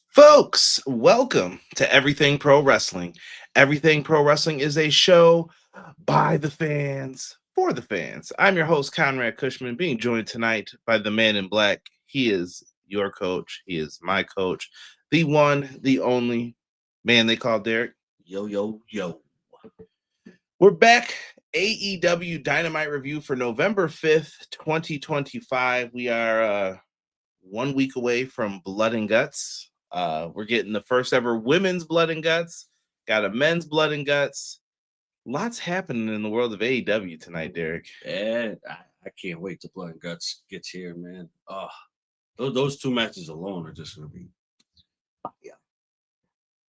Folks, welcome to Everything Pro Wrestling. Everything Pro Wrestling is a show by the fans, for the fans. I'm your host, Conrad Cushman, being joined tonight by the man in black. He is your coach. He is my coach. The one, the only man they call Derek. Yo, yo, yo. We're back. AEW Dynamite review for November 5th, 2025. We are 1 week away from Blood and Guts. We're getting the first ever women's Blood and Guts. Got a men's Blood and Guts. Lots happening in the world of AEW tonight, Derek. And I can't wait till Blood and Guts gets here, man. Those two matches alone are just going to be, yeah.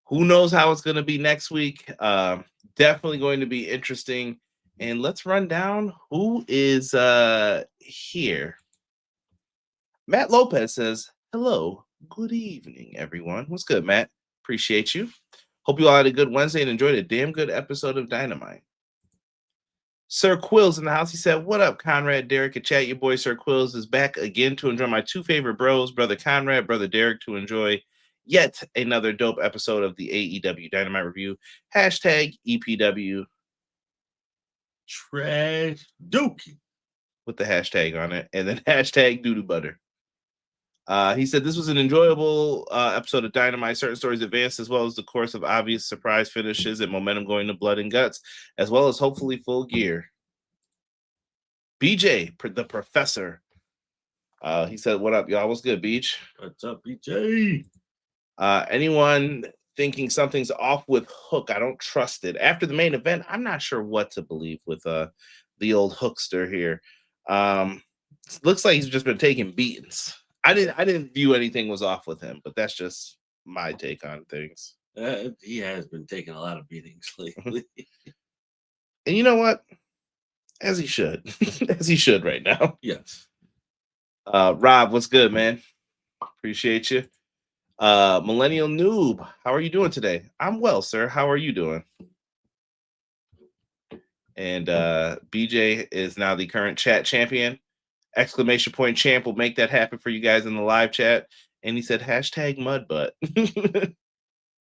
Who knows how it's going to be next week? Definitely going to be interesting. And let's run down who is here. Matt Lopez says, hello, good evening, everyone. What's good, Matt? Appreciate you. Hope you all had a good Wednesday and enjoyed a damn good episode of Dynamite. Sir Quills in the house. He said, what up, Conrad, Derek, and chat? Your boy Sir Quills is back again to enjoy my two favorite bros, Brother Conrad, Brother Derek, to enjoy yet another dope episode of the AEW Dynamite review. Hashtag EPW Trash Dookie with the hashtag on it, and then hashtag Doodoo Butter. He said this was an enjoyable episode of Dynamite. Certain stories advanced, as well as the course of obvious surprise finishes and momentum going to Blood and Guts, as well as hopefully full gear. BJ, the professor. He said, what up, y'all? What's good, Beach? What's up, BJ? Anyone thinking something's off with Hook? I don't trust it. After the main event, I'm not sure what to believe with the old Hookster here. Looks like he's just been taking beatings. I didn't view anything was off with him, but that's just my take on things. He has been taking a lot of beatings lately. And you know what? As he should. As he should right now. Yes. Rob, what's good, man? Appreciate you. Millennial Noob, how are you doing today? I'm well, sir. How are you doing? And BJ is now the current chat champion. Exclamation point champ will make that happen for you guys in the live chat. And he said hashtag mud butt.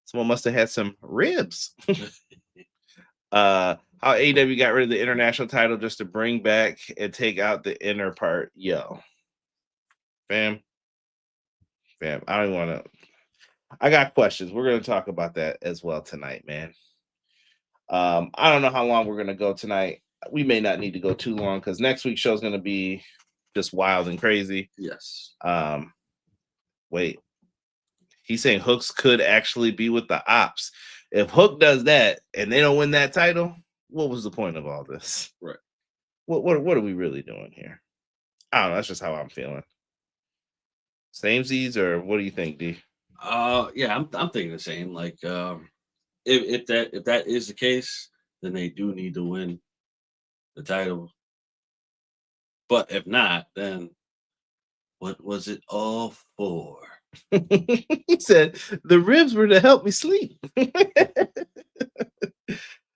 Someone must have had some ribs. How AEW got rid of the international title just to bring back and take out the inner part. Yo. Fam, I don't want to. I got questions. We're going to talk about that as well tonight, man. I don't know how long we're going to go tonight. We may not need to go too long because next week's show is going to be just wild and crazy. Yes. Wait. He's saying Hooks could actually be with the Opps. If Hook does that and they don't win that title, what was the point of all this? Right. What are we really doing here? I don't know. That's just how I'm feeling. Samesies, or what do you think, D? Yeah, I'm thinking the same. Like, if that is the case, then they do need to win the title. But if not, then what was it all for? He said the ribs were to help me sleep. You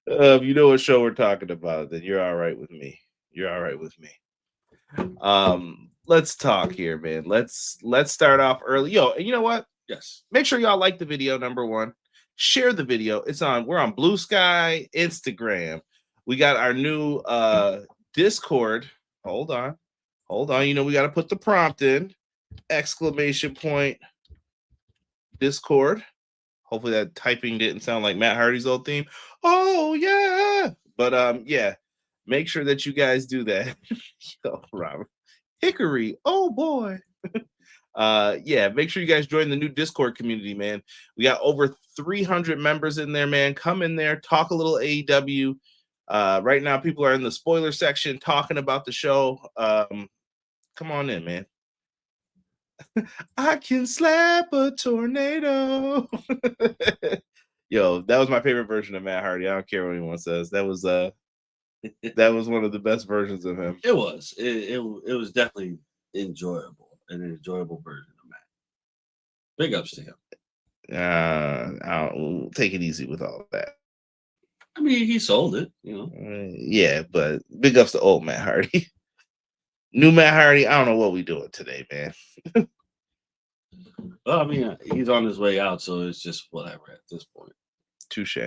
know what show we're talking about, then you're all right with me. You're all right with me. Let's talk here, man. Let's start off early. Yo, and you know what? Yes. Make sure y'all like the video, number one. Share the video. We're on Blue Sky, Instagram. We got our new Discord. Hold on. You know, we got to put the prompt in. Exclamation point Discord. Hopefully that typing didn't sound like Matt Hardy's old theme. Oh yeah. But yeah, make sure that you guys do that. Yo, Robert. Hickory. Oh boy. Yeah, make sure you guys join the new Discord community, man. We got over 300 members in there, man. Come in there, talk a little AEW. Right now, people are in the spoiler section talking about the show. Come on in, man. I can slap a tornado. Yo, that was my favorite version of Matt Hardy. I don't care what anyone says. That was one of the best versions of him. It was. It was definitely enjoyable. An enjoyable version of Matt. Big ups to him. I'll take it easy with all of that. I mean, he sold it, you know. Yeah, but big ups to old Matt Hardy. New Matt Hardy. I don't know what we doing today, man. Well, I mean, he's on his way out, so it's just whatever at this point. Touche.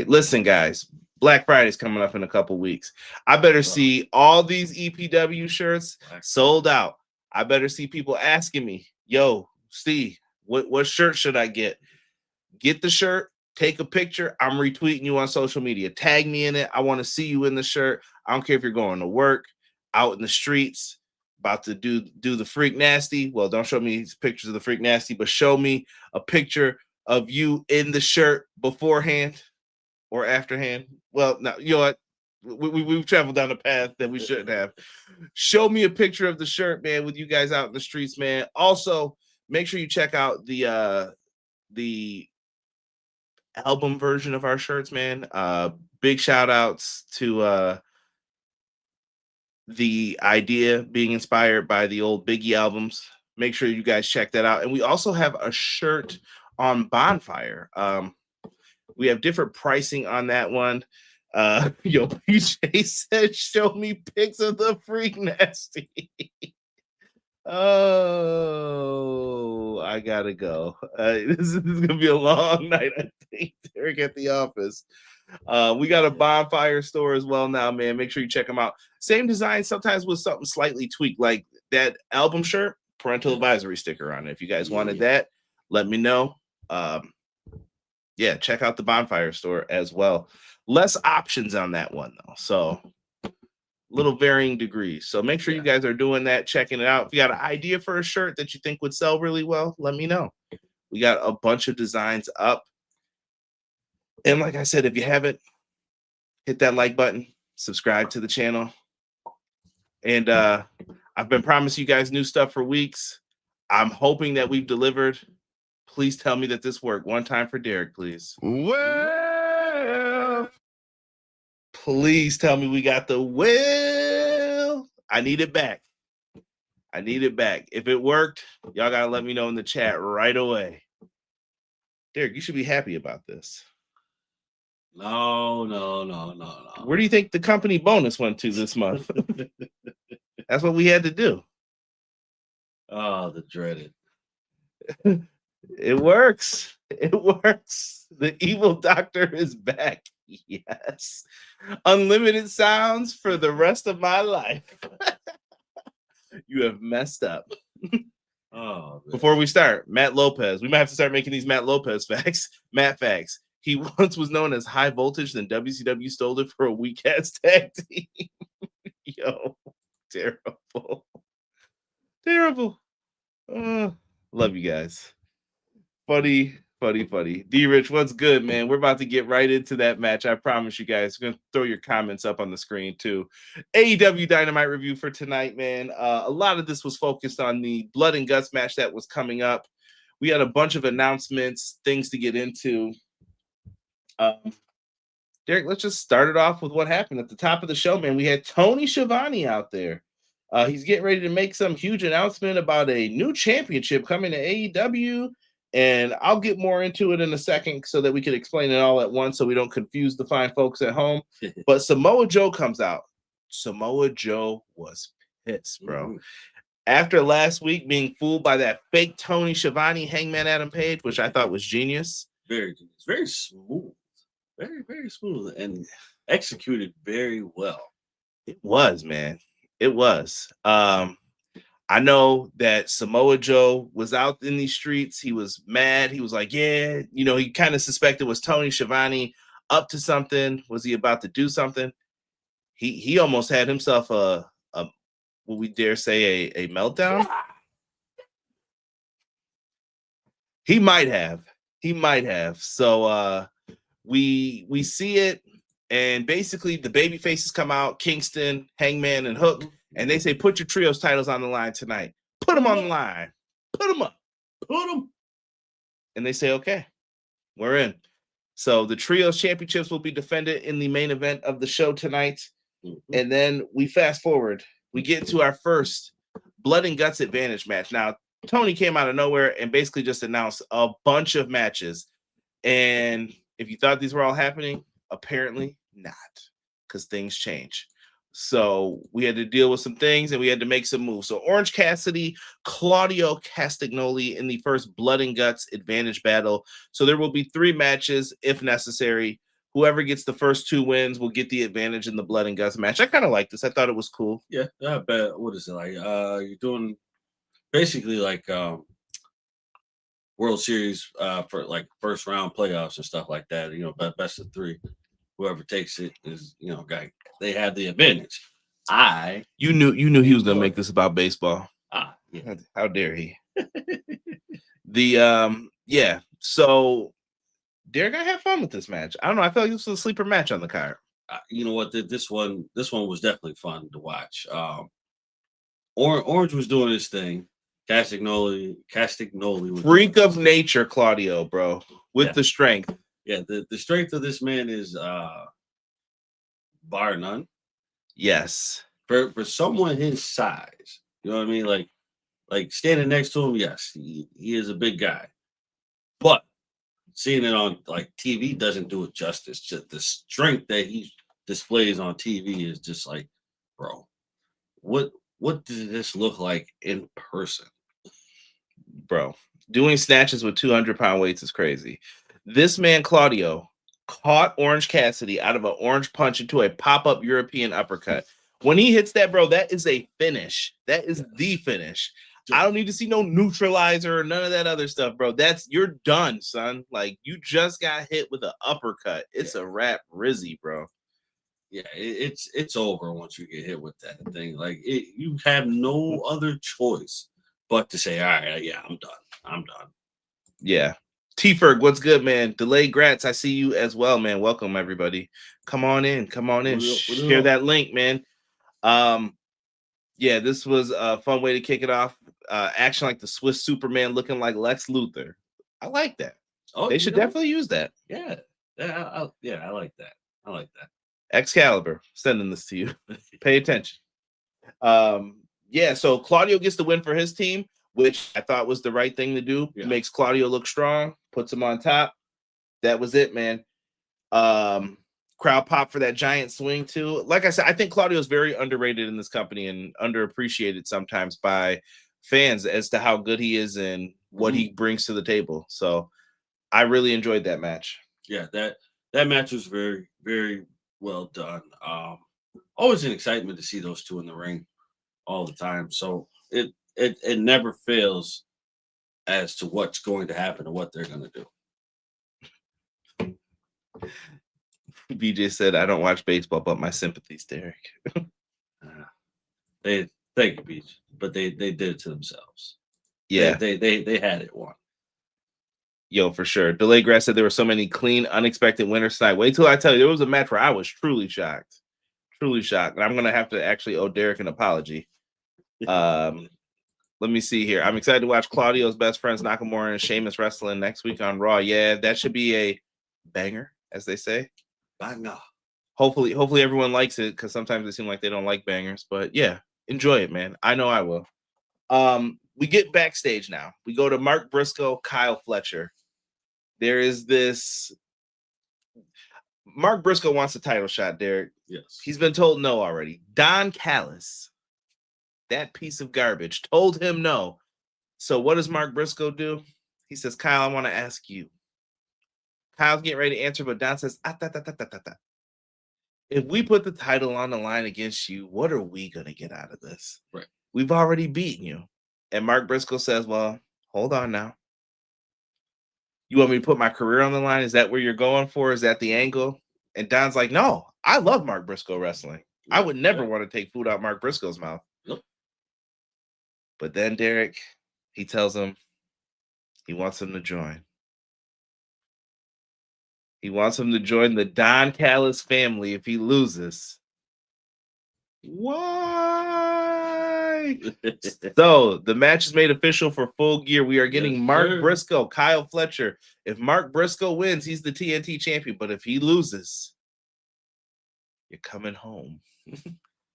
Listen, guys, Black Friday's coming up in a couple weeks. I better see all these EPW shirts sold out. I better see people asking me, yo, Steve, what shirt should I get? Get the shirt, take a picture. I'm retweeting you on social media. Tag me in it. I want to see you in the shirt. I don't care if you're going to work, out in the streets, about to do the freak nasty. Well, don't show me pictures of the freak nasty, but show me a picture of you in the shirt beforehand or afterhand. Well, no, you know what? We've traveled down a path that we shouldn't have. Show me a picture of the shirt, man, with you guys out in the streets, man. Also, make sure you check out the album version of our shirts, man. Big shout outs to the idea being inspired by the old Biggie albums. Make sure you guys check that out. And we also have a shirt on Bonfire. We have different pricing on that one. Yo, PJ said, show me pics of the freak nasty. Oh, I gotta go. This is gonna be a long night, I think, Derek, at the office. We got a Bonfire store as well now, man. Make sure you check them out. Same design, sometimes with something slightly tweaked, like that album shirt, parental advisory sticker on it. If you guys wanted that, let me know. Yeah, check out the Bonfire store as well. Less options on that one, though. So little varying degrees. So make sure you guys are doing that, checking it out. If you got an idea for a shirt that you think would sell really well, let me know. We got a bunch of designs up. And like I said, if you haven't, hit that like button, subscribe to the channel. And I've been promising you guys new stuff for weeks. I'm hoping that we've delivered. Please tell me that this worked. One time for Derek, please. Well, please tell me we got the well. I need it back. If it worked, y'all got to let me know in the chat right away. Derek, you should be happy about this. No. Where do you think the company bonus went to this month? That's what we had to do. Oh, the dreaded. It works. The evil doctor is back. Yes. Unlimited sounds for the rest of my life. You have messed up. Oh, man. Before we start, Matt Lopez. We might have to start making these Matt Lopez facts. Matt facts. He once was known as High Voltage, then WCW stole it for a weak ass tag team. Yo, terrible. Love you guys. Funny. D-Rich, what's good, man? We're about to get right into that match. I promise you guys. We're going to throw your comments up on the screen, too. AEW Dynamite review for tonight, man. A lot of this was focused on the Blood and Guts match that was coming up. We had a bunch of announcements, things to get into. Derek, let's just start it off with what happened at the top of the show, man. We had Tony Schiavone out there. He's getting ready to make some huge announcement about a new championship coming to AEW. And I'll get more into it in a second so that we can explain it all at once so we don't confuse the fine folks at home. But Samoa Joe comes out. Samoa Joe was pissed, bro. Mm-hmm. After last week being fooled by that fake Tony Schiavone Hangman Adam Page, which I thought was genius. Very genius. Very smooth. Very, very smooth and executed very well. It was, man. It was. I know that Samoa Joe was out in these streets. He was mad. He was like, yeah, he kind of suspected was Tony Schiavone up to something. Was he about to do something? He almost had himself a what we dare say a meltdown. He might have. So we see it, and basically the baby faces come out, Kingston, Hangman, and Hook. And they say, put your trios titles on the line tonight. Put them on the line. Put them up. Put them. And they say, okay, we're in. So the trios championships will be defended in the main event of the show tonight. Mm-hmm. And then we fast forward. We get into our first Blood and Guts Advantage match. Now, Tony came out of nowhere and basically just announced a bunch of matches. And if you thought these were all happening, apparently not, because things change. So we had to deal with some things and we had to make some moves. So Orange Cassidy, Claudio Castagnoli in the first Blood and Guts advantage battle. So there will be 3 matches if necessary. Whoever gets the first 2 wins will get the advantage in the Blood and Guts match. I kind of like this. I thought it was cool. Yeah, I bet. What is it like? You're doing basically like World Series for like first round playoffs and stuff like that. You know, best of 3. Whoever takes it is, you know, guy. They have the advantage. You knew he was gonna make this about baseball. Yeah. How dare he? Yeah. So Derek, I had fun with this match. I don't know. I felt like this was a sleeper match on the card. You know what? This one was definitely fun to watch. Orange was doing his thing. Castagnoli was freak of nature, Claudio, bro, with the strength. Yeah, the strength of this man is bar none. Yes. For someone his size, you know what I mean? Like standing next to him, yes, he is a big guy. But seeing it on like TV doesn't do it justice. Just the strength that he displays on TV is just like, bro, what does this look like in person? Bro, doing snatches with 200-pound weights is crazy. This man, Claudio, caught Orange Cassidy out of an orange punch into a pop-up European uppercut. When he hits that, bro, that is a finish. That is the finish. I don't need to see no neutralizer or none of that other stuff, bro. You're done, son. Like, you just got hit with an uppercut. It's a wrap, Rizzy, bro. Yeah, it's over once you get hit with that thing. Like, you have no other choice but to say, all right, yeah, I'm done. Yeah. T-Ferg, what's good, man? Delayed Grats, I see you as well, man. Welcome, everybody. Come on in. Share that link, man. Yeah, this was a fun way to kick it off. Action like the Swiss Superman, looking like Lex Luthor. I like that. Oh, they should definitely use that. Yeah, I like that. I like that. Excalibur, sending this to you. Pay attention. Yeah, so Claudio gets the win for his team, which I thought was the right thing to do. Yeah. Makes Claudio look strong, puts him on top. That was it, man. Crowd pop for that giant swing too. Like I said, I think Claudio is very underrated in this company and underappreciated sometimes by fans as to how good he is and what he brings to the table. So I really enjoyed that match. Yeah, that match was very, very well done. Always an excitement to see those two in the ring all the time. So it never fails as to what's going to happen and what they're going to do. BJ said, "I don't watch baseball, but my sympathies, Derek." Thank you, BJ, but they did it to themselves. Yeah, they had it won. Yo, for sure. Delay Grass said there were so many clean, unexpected winners tonight. Wait till I tell you, there was a match where I was truly shocked. And I'm gonna have to actually owe Derek an apology. Let me see here. I'm excited to watch Claudio's best friends Nakamura and Sheamus wrestling next week on Raw. Yeah, that should be a banger, as they say. Banger. Hopefully everyone likes it, because sometimes they seem like they don't like bangers. But yeah, enjoy it, man. I know I will. We get backstage now. We go to Mark Briscoe, Kyle Fletcher. There is this. Mark Briscoe wants a title shot, Derek. Yes. He's been told no already. Don Callis, that piece of garbage, told him no. So what does Mark Briscoe do? He says, Kyle, I want to ask you. Kyle's getting ready to answer, but Don says, if we put the title on the line against you, what are we going to get out of this? Right. We've already beaten you. And Mark Briscoe says, well, hold on now. You want me to put my career on the line? Is that where you're going for? Is that the angle? And Don's like, no, I love Mark Briscoe wrestling. I would never want to take food out Mark Briscoe's mouth. Nope. But then Derek, he tells him he wants him to join. He wants him to join the Don Callis family if he loses. Why? So the match is made official for Full Gear. We are getting Mark Briscoe, Kyle Fletcher. If Mark Briscoe wins, he's the TNT champion. But if he loses, you're coming home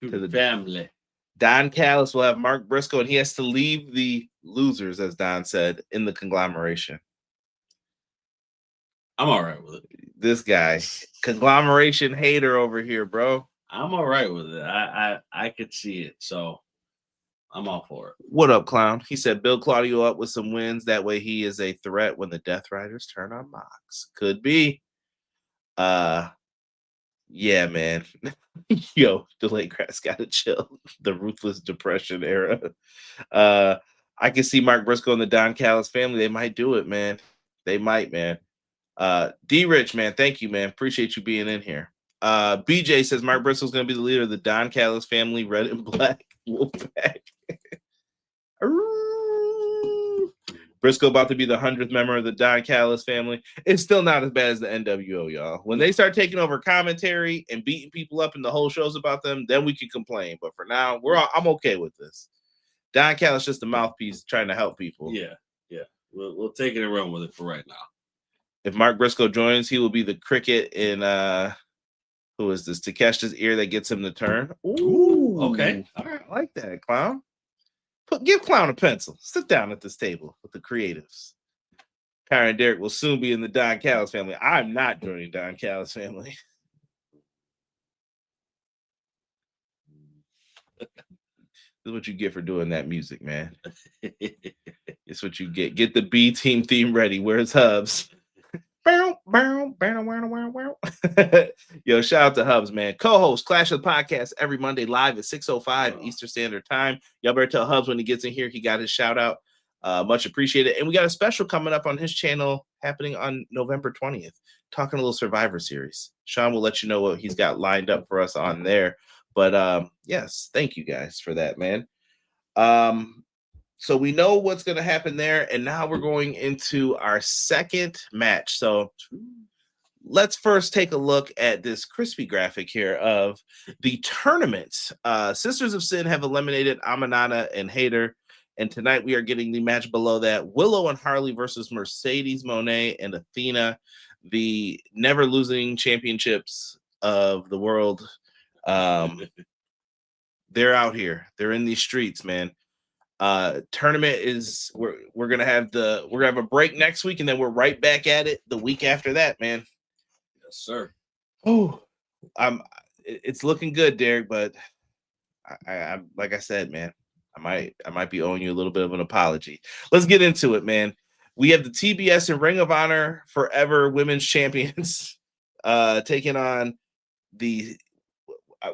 to the family. Don Callis will have Mark Briscoe, and he has to leave the losers, as Don said, in the conglomeration. I'm all right with it. This guy, conglomeration hater over here, bro. I'm all right with it. I could see it, so I'm all for it. What up, clown? He said build Claudio up with some wins. That way he is a threat when the Death Riders turn on Mox. Could be. Yeah, man. Yo, the late grass gotta chill. The ruthless depression era. I can see Mark Briscoe and the Don Callis family. They might do it, man. They might, man. D Rich, man. Thank you, man. Appreciate you being in here. BJ says Mark Briscoe's gonna be the leader of the Don Callis family, red and black Wolfpack. Briscoe about to be the 100th member of the Don Callis family. It's still not as bad as the NWO, y'all. When they start taking over commentary and beating people up and the whole show's about them, then we can complain. But for now, I'm okay with this. Don Callis just a mouthpiece trying to help people. Yeah. We'll take it and run with it for right now. If Mark Briscoe joins, he will be the cricket in who is this? Takeshita's ear that gets him to turn. Ooh, okay. All right, I like that, clown. Give Clown a pencil. Sit down at this table with the creatives. Kyron and Derek will soon be in the Don Callis family. I'm not joining Don Callis family. This is what you get for doing that music, man. It's what you get. Get the B team theme ready. Where's Hubs? Yo, shout out to Hubs, man. Co-host Clash of the Podcast every Monday live at 6:05 Eastern Standard Time. Y'all better tell Hubs when he gets in here. He got his shout out. Much appreciated. And we got a special coming up on his channel happening on November 20th, talking a little Survivor Series. Sean will let you know what he's got lined up for us on there. But yes, thank you guys for that, man. So we know what's going to happen there. And now we're going into our second match. So let's first take a look at this crispy graphic here of the tournament. Sisters of Sin have eliminated Amanada and Hayter. And tonight we are getting the match below that. Willow and Harley versus Mercedes Monet and Athena, the never losing championships of the world. They're out here. They're in these streets, man. Tournament is we're gonna have a break next week, and then we're right back at it the week after that, man. Yes, sir. Oh, it's looking good, Derek, but I like I said, man, I might be owing you a little bit of an apology. Let's get into it, man. We have the TBS and Ring of Honor Forever Women's Champions taking on the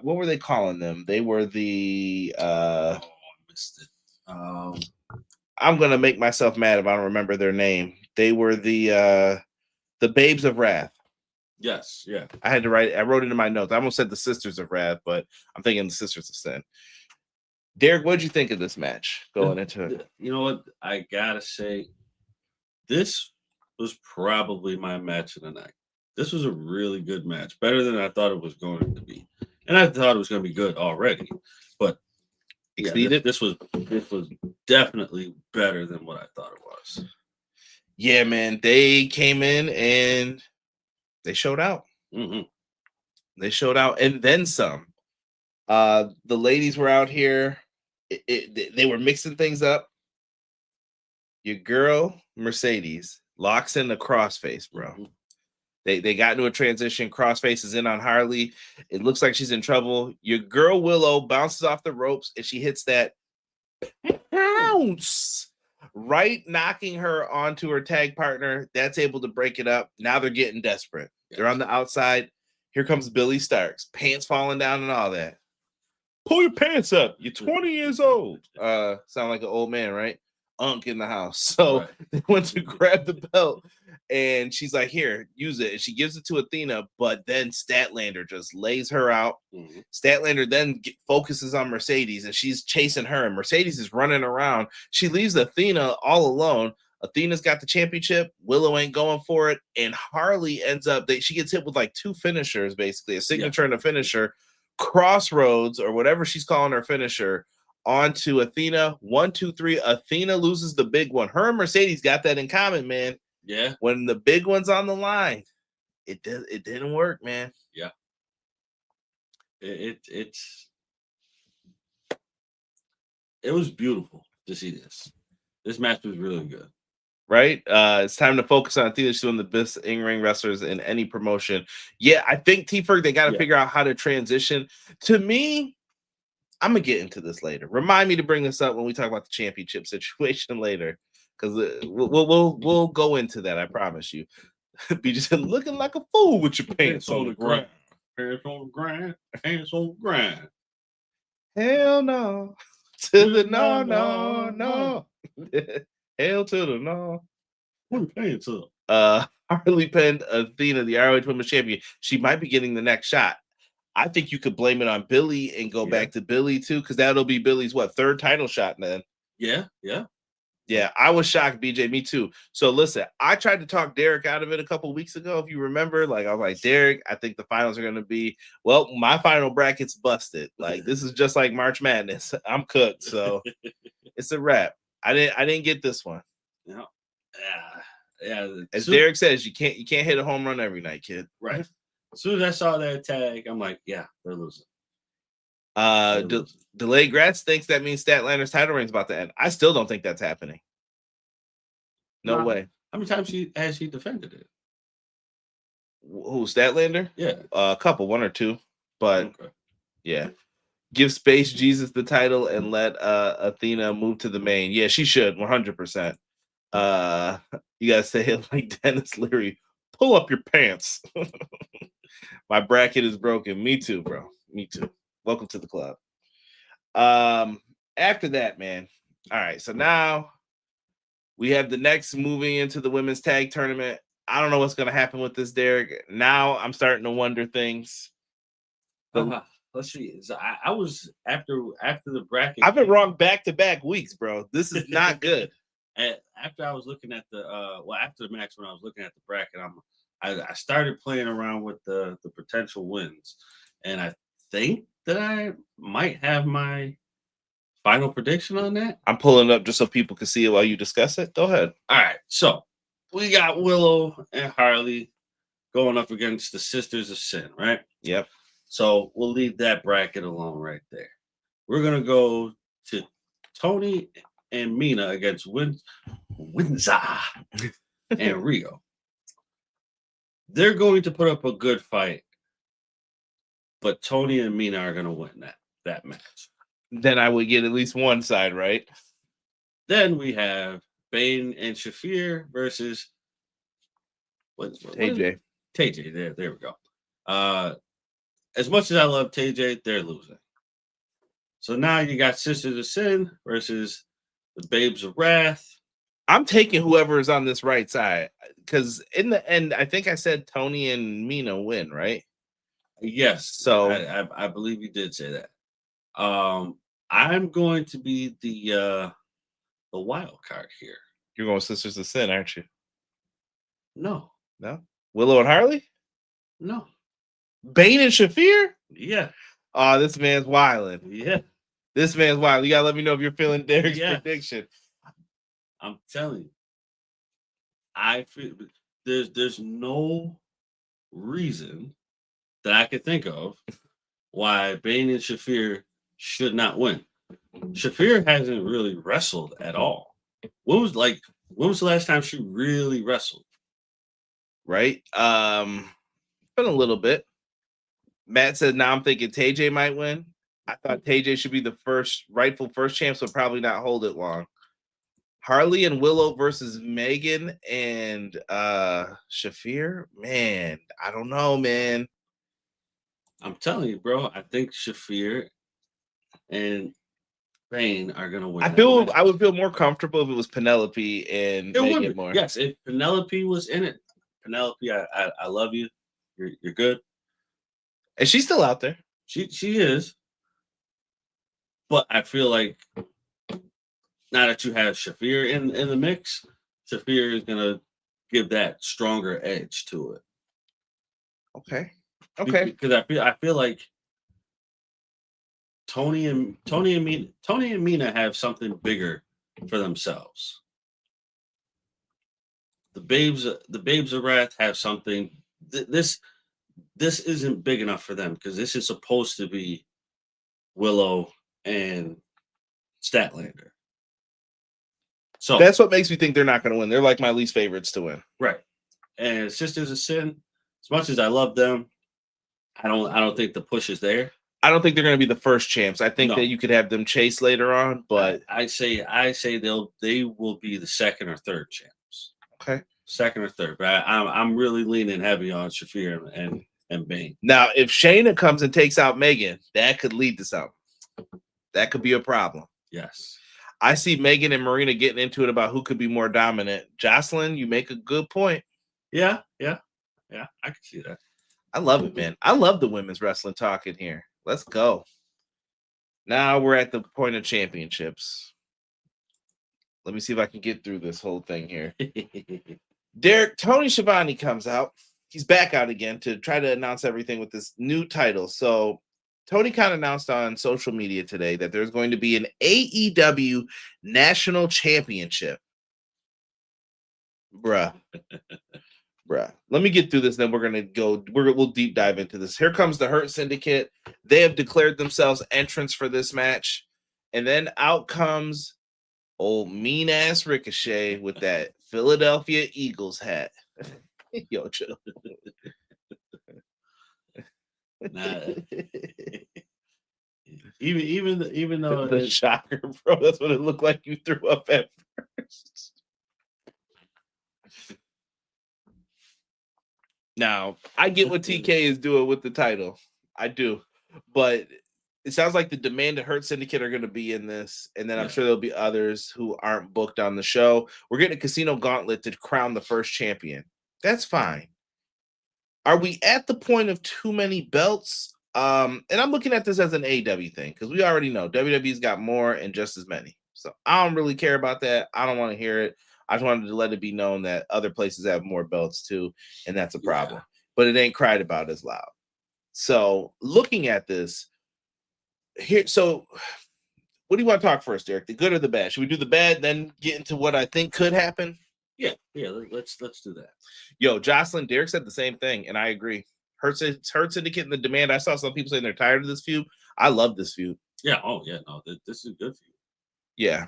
what were they calling them? They were the I missed it. I'm gonna make myself mad if I don't remember their name. They were the Babes of Wrath. Yes, yeah. I wrote it in my notes. I almost said the Sisters of Wrath, but I'm thinking the Sisters of Sin. Derek, what did you think of this match going into it? You know what? I gotta say, this was probably my match of the night. This was a really good match, better than I thought it was going to be, and I thought it was going to be good already. But Exceeded. This was definitely better than what I thought it was. Yeah, man. They came in and they showed out. Mm-hmm. They showed out and then some. The ladies were out here. They were mixing things up. Your girl, Mercedes, locks in the crossface, bro. Mm-hmm. They got into a transition. Crossface is in on Harley. It looks like she's in trouble. Your girl, Willow, bounces off the ropes and she hits that bounce, right, knocking her onto her tag partner. That's able to break it up. Now they're getting desperate. Yes. They're on the outside. Here comes Billy Starks. Pants falling down and all that. Pull your pants up. You're 20 years old. Sound like an old man, right? Unk in the house. So right. They went to grab the belt and she's like, here, use it. And she gives it to Athena, but then Statlander just lays her out. Mm-hmm. Statlander then focuses on Mercedes and she's chasing her and Mercedes is running around. She leaves Athena all alone. Athena's got the championship. Willow ain't going for it. And Harley ends up, she gets hit with like two finishers, basically, a signature and a finisher. Crossroads or whatever she's calling her finisher onto Athena. 1, 2, 3. Athena loses the big one. Her and Mercedes got that in common, man. Yeah. When the big one's on the line, it didn't work, man. Yeah. It was beautiful to see this. This match was really good. right? It's time to focus on Athena. She's one of the best in-ring wrestlers in any promotion. Yeah, I think T-Ferg, they got to figure out how to transition. To me, I'm gonna get into this later. Remind me to bring this up when we talk about the championship situation later, because we'll go into that. I promise you. Be just looking like a fool with your pants on the ground. Pants on the ground. Pants on the ground. Hell no. To the no. Hell to the no. What are pants up? Harley pinned Athena, the ROH Women's Champion. She might be getting the next shot. I think you could blame it on Billy and go back to Billy too, because that'll be Billy's third title shot then. Yeah. I was shocked, BJ. Me too. So listen, I tried to talk Derek out of it a couple weeks ago. If you remember, like I was like, Derek, I think the finals are going to be, well, my final bracket's busted. Like this is just like March Madness. I'm cooked. So it's a wrap. I didn't get this one. Yeah. As Derek says, you can't hit a home run every night, kid. Right. As soon as I saw that tag, I'm like, yeah, they're losing. Delayed Gratz thinks that means Statlander's title reign's about to end. I still don't think that's happening. No way. How many times has he defended it? Who, Statlander? Yeah. A couple, one or two. But yeah. Give Space Jesus the title and let Athena move to the main. Yeah, she should, 100%. You gotta say it like Dennis Leary. Pull up your pants. My bracket is broken. Me too, bro. Me too. Welcome to the club. After that, man. All right, so now we have the next moving into the women's tag tournament. I don't know what's gonna happen with this, Derek. Now I'm starting to wonder things. Let's see. So I was after the bracket. I've been wrong back-to-back weeks, bro. This is not good. After I was looking at the after the match, when I was looking at the bracket, I started playing around with the potential wins, and I think that I might have my final prediction on that. I'm pulling it up just so people can see it while you discuss it. Go ahead. All right, so we got Willow and Harley going up against the Sisters of Sin, right? Yep. So we'll leave that bracket alone right there. We're gonna go to Tony and Mina against Windsor and Rio. They're going to put up a good fight, but Tony and Mina are going to win that match. Then I would get at least one side, right? Then we have Bane and Shafir versus TJ. TJ, there we go. As much as I love TJ, they're losing. So now you got Sisters of Sin versus the Babes of Wrath. I'm taking whoever is on this right side, because in the end, I think I said Tony and Mina win, right? Yes. So I believe you did say that. I'm going to be the wild card here. You're going Sisters of Sin, aren't you? No. Willow and Harley? No. Bane and Shafir? Yeah. Oh, this man's wilding. Yeah. This man's wild. You gotta let me know if you're feeling Derek's prediction. I'm telling you, I feel there's no reason that I could think of why Bane and Shafir should not win. Shafir hasn't really wrestled at all. When was the last time she really wrestled? Right? Been a little bit. Matt said, now I'm thinking TJ might win. I thought TJ should be the rightful first champ, so probably not hold it long. Harley and Willow versus Megan and Shafir. Man, I don't know, man. I'm telling you, bro. I think Shafir and Bane are gonna win. I would feel more comfortable if it was Penelope and Megan more. Yes, if Penelope was in it. Penelope, I love you. You're good. And she's still out there. She is. But I feel like now that you have Shafir in the mix, Shafir is gonna give that stronger edge to it. Okay. Because I feel like Tony and Mina have something bigger for themselves. The Babes of Wrath have something. This isn't big enough for them because this is supposed to be Willow and Statlander. So that's what makes me think they're not going to win. They're like my least favorites to win. Right. And Sisters of Sin, as much as I love them, I don't think the push is there. I don't think they're going to be the first champs. I think No. that you could have them chase later on, but I say they will be the second or third champs. Okay. Second or third. But I'm really leaning heavy on Shafir and Bane. Now, if Shayna comes and takes out Megan, that could lead to something. That could be a problem. Yes. I see Megan and Marina getting into it about who could be more dominant. Jocelyn, you make a good point. Yeah, I can see that. I love it, man. I love the women's wrestling talk in here. Let's go. Now we're at the point of championships. Let me see if I can get through this whole thing here. Tony Schiavone comes out. He's back out again to try to announce everything with this new title. So Tony kind of announced on social media today that there's going to be an AEW National Championship. Bruh. Let me get through this, then we'll deep dive into this. Here comes the Hurt Syndicate. They have declared themselves entrants for this match. And then out comes old mean-ass Ricochet with that Philadelphia Eagles hat. Yo, chill. Nah. Even though the shocker, bro, that's what it looked like you threw up at first. Now, I get what TK is doing with the title. I do. But it sounds like the Demand and Hurt Syndicate are going to be in this. And then I'm sure there'll be others who aren't booked on the show. We're getting a Casino Gauntlet to crown the first champion. That's fine. Are we at the point of too many belts? And I'm looking at this as an AEW thing because we already know WWE's got more and just as many. So I don't really care about that. I don't want to hear it. I just wanted to let it be known that other places have more belts too, and that's a problem. But it ain't cried about as loud. So looking at this here, so what do you want to talk first, Derek? The good or the bad? Should we do the bad, then get into what I think could happen? Yeah. Let's do that. Yo, Jocelyn, Derek said the same thing, and I agree. Hurt Syndicate and the Demand. I saw some people saying they're tired of this feud. I love this feud. Yeah. Oh yeah. No, this is good feud. Yeah.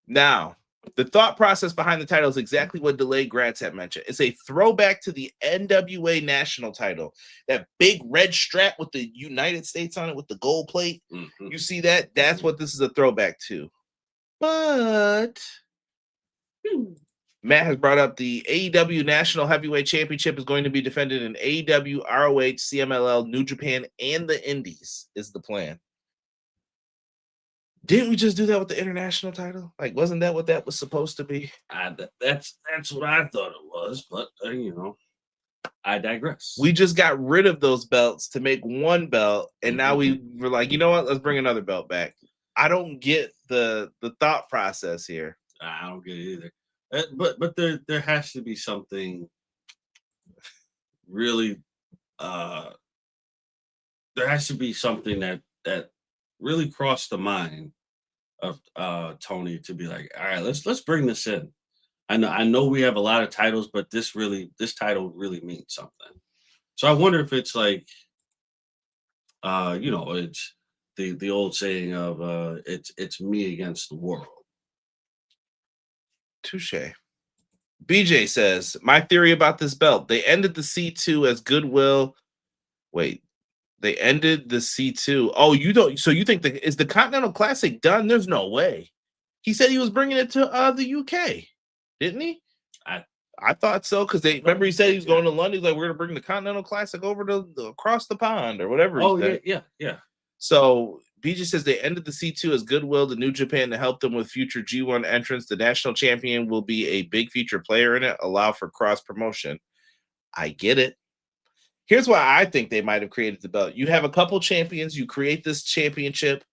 Now, the thought process behind the title is exactly what Delayed Grats had mentioned. It's a throwback to the NWA national title. That big red strap with the United States on it with the gold plate. Mm-hmm. You see that? That's what this is a throwback to. But Matt has brought up the AEW National Heavyweight Championship is going to be defended in AEW, ROH, CMLL, New Japan, and the Indies is the plan. Didn't we just do that with the international title? Like, wasn't that what that was supposed to be? That's what I thought it was, but I digress. We just got rid of those belts to make one belt, and now we were like, you know what? Let's bring another belt back. I don't get the thought process here. I don't get it either. But there has to be something really. There has to be something that really crossed the mind of Tony to be like, all right, let's bring this in. I know we have a lot of titles, but this title really means something. So I wonder if it's like, it's the old saying of it's me against the world. Touche. BJ says, my theory about this belt, they ended the C2 as goodwill. Wait. They ended the C2. Oh, you don't. So you think is the Continental Classic done? There's no way. He said he was bringing it to the UK, didn't he? I thought so because they remember he said he was going to London. He's like, we're gonna bring the Continental Classic over to across the pond or whatever. Oh yeah. So BJ says they ended the C2 as goodwill to New Japan to help them with future G1 entrants. The national champion will be a big feature player in it. Allow for cross promotion. I get it. Here's why I think they might have created the belt. You have a couple champions, you create this championship,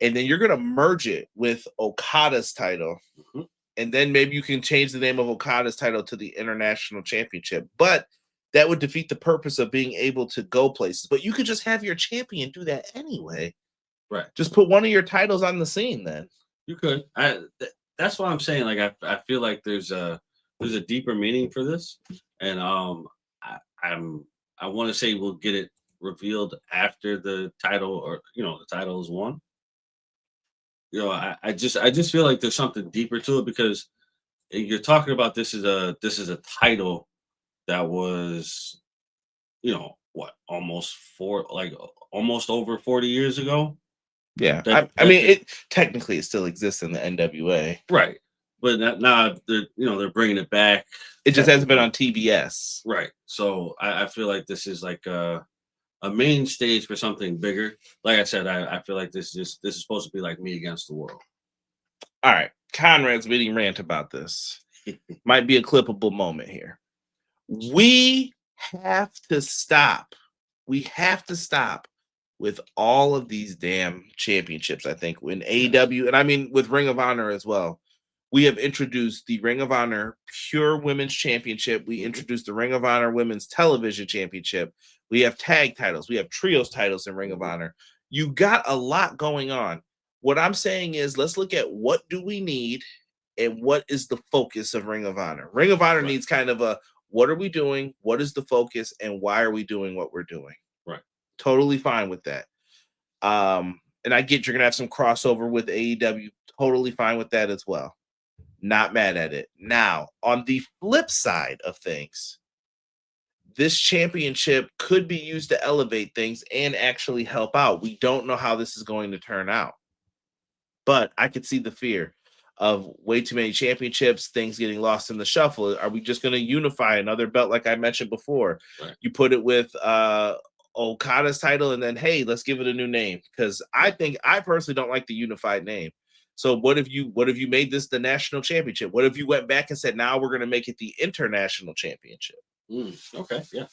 and then you're going to merge it with Okada's title. Mm-hmm. And then maybe you can change the name of Okada's title to the International Championship. But that would defeat the purpose of being able to go places. But you could just have your champion do that anyway. Right. Just put one of your titles on the scene then. You could. That's what I'm saying. Like I feel like there's a deeper meaning for this. And I want to say we'll get it revealed after the title, or the title is won. I just feel like there's something deeper to it because you're talking about this is a title that was, what, almost over 40 years ago. Yeah, That I mean, that it technically it still exists in the NWA. right, but now they're bringing it back. It just hasn't been technically. on TBS. Right. So I feel like this is like a main stage for something bigger. Like I said, I feel like this is supposed to be like Me Against the World. All right, Conrad's mini rant about this might be a clippable moment here. We have to stop. We have to stop with all of these damn championships. I think in AEW, and I mean with Ring of Honor as well. We have introduced the Ring of Honor Pure Women's Championship. We introduced the Ring of Honor Women's Television Championship. We have tag titles. We have trios titles in Ring of Honor. You got a lot going on. What I'm saying is, let's look at what do we need and what is the focus of Ring of Honor. Ring of Honor needs kind of a what are we doing? What is the focus? And why are we doing what we're doing? Right. Totally fine with that. And I get you're gonna have some crossover with AEW. Totally fine with that as well. Not mad at it. Now, on the flip side of things, this championship could be used to elevate things and actually help out. We don't know how this is going to turn out, but I could see the fear of way too many championships, things getting lost in the shuffle. Are we just going to unify another belt like I mentioned before? Right. You put it with Okada's title and then, hey, let's give it a new name, because I personally don't like the unified name. So what if you made this the national championship? What if you went back and said, now we're going to make it the international championship? Okay, yeah.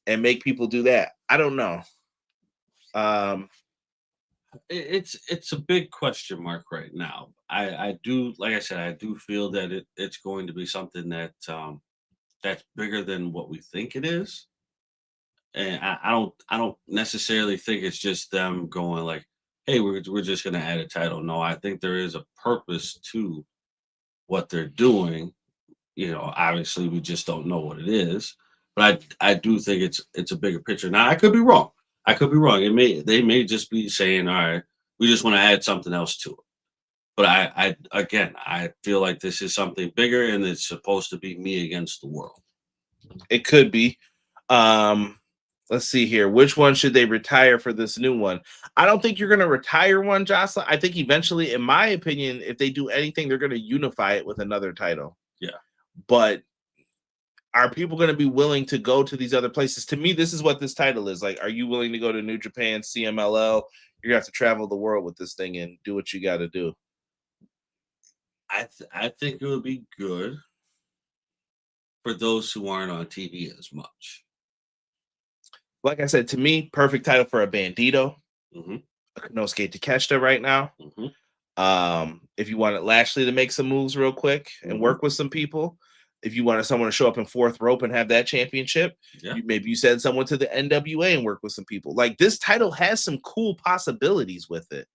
And make people do that. I don't know. It's a big question mark right now. I do, like I said, I do feel that it's going to be something that that's bigger than what we think it is. And I don't necessarily think it's just them going like, hey, we're just gonna add a title. No, I think there is a purpose to what they're doing. Obviously we just don't know what it is. But I do think it's a bigger picture. Now I could be wrong. They may just be saying, all right, we just want to add something else to it. But I feel like this is something bigger and it's supposed to be Me Against the World. It could be. Let's see here. Which one should they retire for this new one? I don't think you're going to retire one, Jocelyn. I think eventually, in my opinion, if they do anything, they're going to unify it with another title. Yeah. But are people going to be willing to go to these other places? To me, this is what this title is. Like, are you willing to go to New Japan, CMLL? You're going to have to travel the world with this thing and do what you got to do. I think it would be good for those who aren't on TV as much. Like I said, to me, perfect title for a Bandito, a Konosuke Takeshita right now. If you wanted Lashley to make some moves real quick and work with some people, if you wanted someone to show up in fourth rope and have that championship, maybe you send someone to the NWA and work with some people. Like, this title has some cool possibilities with it.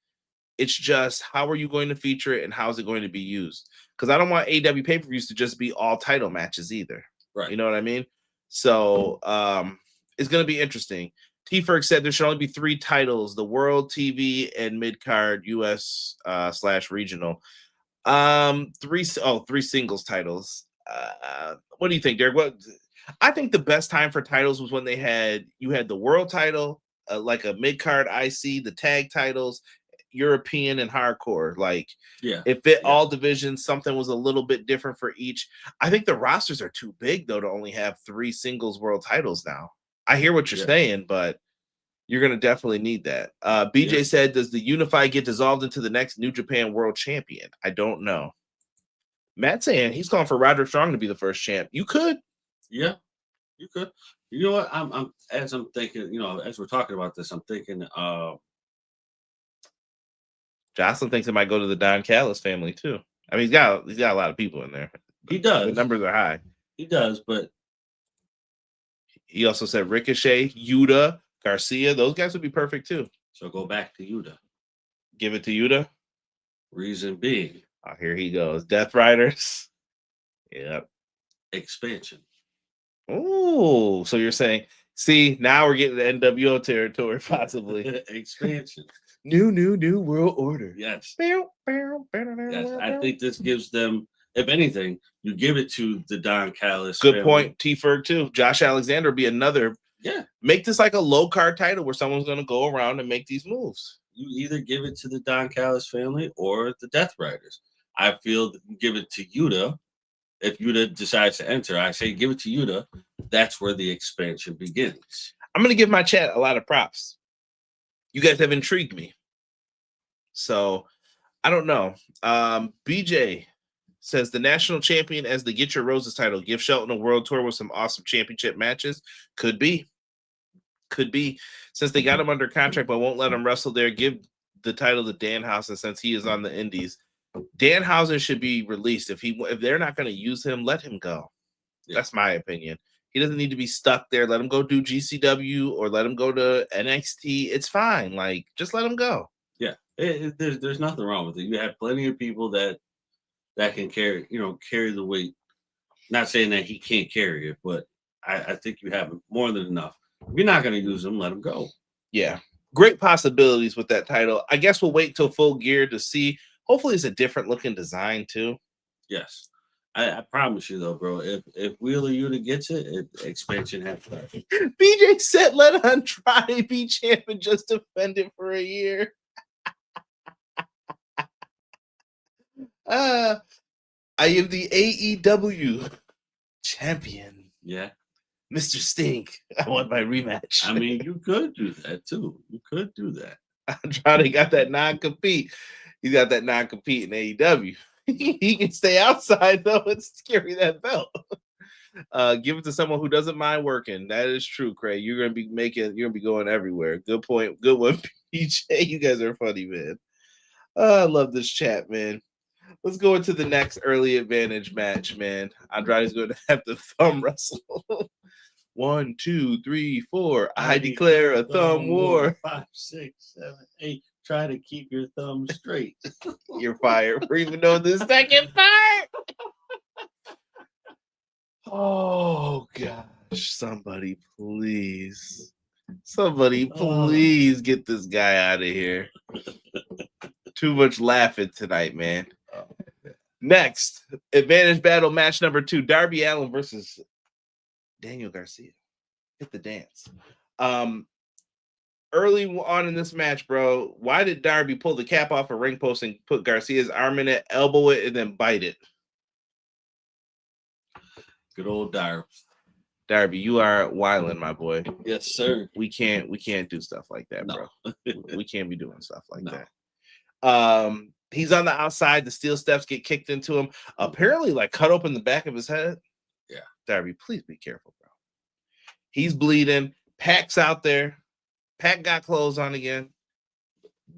It's just, how are you going to feature it and how is it going to be used? Because I don't want AEW pay-per-views to just be all title matches either. Right. You know what I mean? So it's going to be interesting. T-Ferg said there should only be 3 titles: the World, TV, and mid-card US / regional. 3 singles titles. What do you think, Derek? I think the best time for titles was when you had the World title, like a mid-card IC, the tag titles, European and hardcore. Like, it fit all divisions. Something was a little bit different for each. I think the rosters are too big though to only have 3 singles world titles now. I hear what you're saying, but you're going to definitely need that. BJ said, does the Unify get dissolved into the next New Japan World Champion? I don't know. Matt saying he's calling for Roderick Strong to be the first champ. You could. Yeah, you could. You know what? I'm thinking, as we're talking about this, I'm thinking Jocelyn thinks it might go to the Don Callis family too. I mean, he's got a lot of people in there. He does. The numbers are high. He does, but he also said Ricochet, Yuta, Garcia. Those guys would be perfect too. So go back to Yuta. Give it to Yuta. Reason being. Oh, here he goes. Death Riders. Yep. Expansion. Oh, so you're saying, see, now we're getting the NWO territory, possibly. Expansion. New world order. Yes. Yes. I think this gives them if anything, you give it to the Don Callis. Good family. point. T-Ferg too. Josh Alexander would be another. Yeah. Make this like a low card title where someone's going to go around and make these moves. You either give it to the Don Callis family or the Death Riders. I feel that you give it to Yuta. If Yuta decides to enter, I say give it to Yuta. That's where the expansion begins. I'm going to give my chat a lot of props. You guys have intrigued me. So, I don't know. BJ says the national champion as the Get Your Roses title. Give Shelton a world tour with some awesome championship matches. Could be. Since they got him under contract but won't let him wrestle there, give the title to Danhausen since he is on the indies. Danhausen should be released. If they're not going to use him, let him go. Yeah. That's my opinion. He doesn't need to be stuck there. Let him go do GCW or let him go to NXT. It's fine. Like, just let him go. Yeah, there's nothing wrong with it. You have plenty of people that can carry the weight. Not saying that he can't carry it, but I think you have more than enough. If you're not going to use him, let him go. Yeah, great possibilities with that title. I guess we'll wait till Full Gear to see. Hopefully, it's a different looking design too. Yes. I promise you though, bro. If Wheeler Yuta gets it, expansion has started. BJ said, "Let Andrade be champ and just defend it for a year." I am the AEW champion. Yeah, Mr. Stink. I want my rematch. I mean, you could do that too. You could do that. Andrade got that non-compete. He's got that non-compete in AEW. He can stay outside though and carry that belt. Give it to someone who doesn't mind working. That is true, Craig. You're gonna be going everywhere. Good point. Good one, PJ. You guys are funny, man. I love this chat, man. Let's go into the next early advantage match, man. Andrade's going to have to thumb wrestle. 1, 2, 3, 4. I declare a thumb war. 5, 6, 7, 8. Try to keep your thumb straight. You're fired for even knowing the second part. Oh gosh! Somebody please get this guy out of here. Too much laughing tonight, man. Next, advantage battle match number 2: Darby Allin versus Daniel Garcia. Hit the dance. Early on in this match, bro, why did Darby pull the cap off a ring post and put Garcia's arm in it, elbow it, and then bite it? Good old Darby. Darby, you are wilding, my boy. Yes, sir. We can't do stuff like that, no. bro. We can't be doing stuff like that. He's on the outside. The steel steps get kicked into him. Apparently, like cut open the back of his head. Yeah. Darby, please be careful, bro. He's bleeding. Pac's out there. Pac got clothes on again.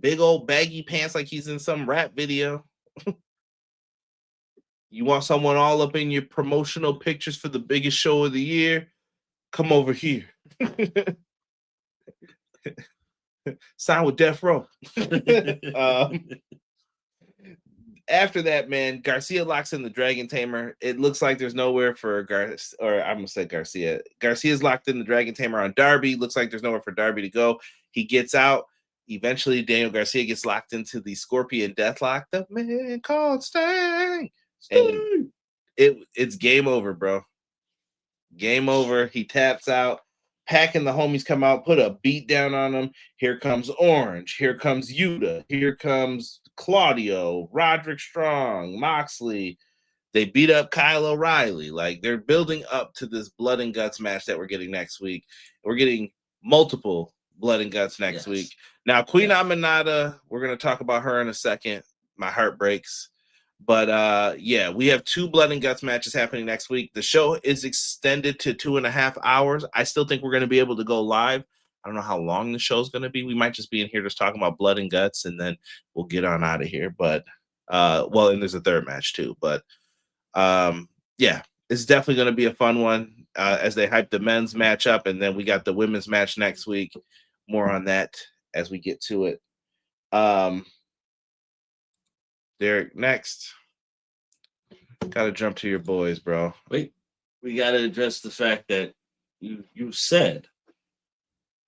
Big old baggy pants like he's in some rap video. You want someone all up in your promotional pictures for the biggest show of the year? Come over here. Sign with Death Row. After that, man, Garcia locks in the Dragon Tamer. It looks like there's nowhere for Garcia. Garcia's locked in the Dragon Tamer on Darby. Looks like there's nowhere for Darby to go. He gets out. Eventually, Daniel Garcia gets locked into the Scorpion Deathlock. The man called Sting. And it's game over, bro. Game over. He taps out. Pac and the homies come out, put a beat down on him. Here comes Orange. Here comes Yuta. Here comes Claudio, Roderick Strong, Moxley. They beat up Kyle O'Reilly. Like, they're building up to this blood and guts match that we're getting next week. We're getting multiple blood and guts next week. Now, Queen Aminata, we're going to talk about her in a second. My heart breaks. But we have 2 blood and guts matches happening next week. The show is extended to 2.5 hours. I still think we're going to be able to go live. I don't know how long the show's going to be. We might just be in here just talking about blood and guts, and then we'll get on out of here. But and there's a third match too. But it's definitely going to be a fun one as they hype the men's match up, and then we got the women's match next week. More on that as we get to it. Derek, next. Gotta jump to your boys, bro. Wait, we gotta address the fact that you said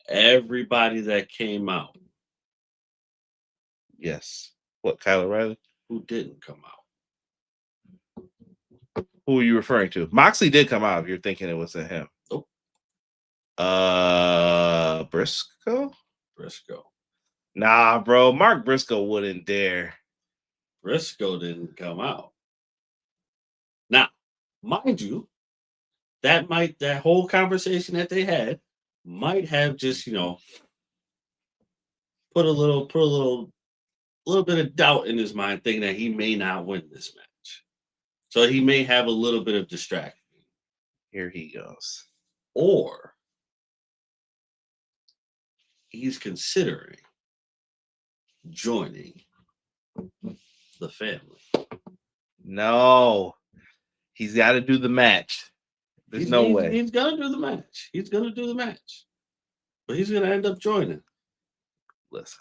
everybody that came out. Yes. What, Kyle O'Reilly? Who didn't come out? Who are you referring to? Moxley did come out. If you're thinking it was him. Nope. Briscoe. Nah, bro. Mark Briscoe wouldn't dare. Briscoe didn't come out. Now, mind you, that whole conversation that they had might have just, put a little bit of doubt in his mind, thinking that he may not win this match. So he may have a little bit of distraction. Here he goes. Or he's considering joining the family. No. He's got to do the match. There's no way. He's going to do the match. But he's going to end up joining. Listen.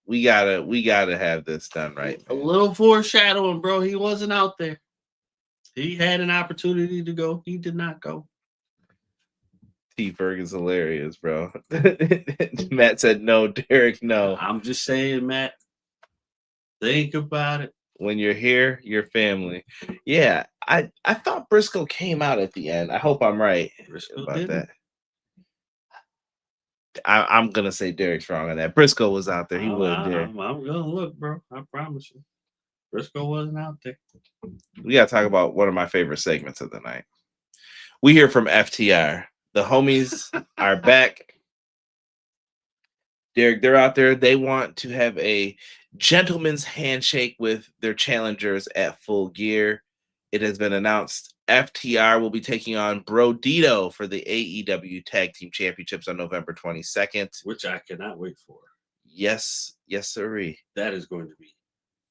We gotta have this done right. Man. A little foreshadowing, bro. He wasn't out there. He had an opportunity to go. He did not go. T. Ferguson's hilarious, bro. Matt said no. Derek, no. I'm just saying, Matt. Think about it. When you're here, you're family. Yeah, I thought Briscoe came out at the end. I hope I'm right about that. I'm gonna say Derek's wrong on that. Briscoe was out there. He wasn't there. I'm gonna look, bro. I promise you. Briscoe wasn't out there. We gotta talk about one of my favorite segments of the night. We hear from FTR. The homies are back. Derek, they're out there. They want to have a gentleman's handshake with their challengers at Full Gear. It has been announced FTR will be taking on Brodido for the AEW Tag Team Championships on November 22nd. Which I cannot wait for. Yes, sirree. That is going to be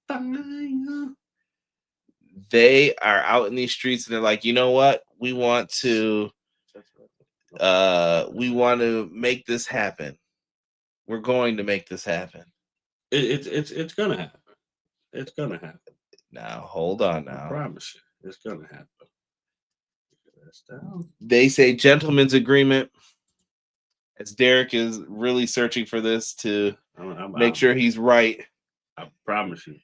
fine. They are out in these streets and they're like, you know what? We want to make this happen. We're going to make this happen. It's gonna happen. It's gonna happen. Now, hold on now. I promise you, it's gonna happen. They say gentleman's agreement. As Derek is really searching for this to make sure he's right. I promise you.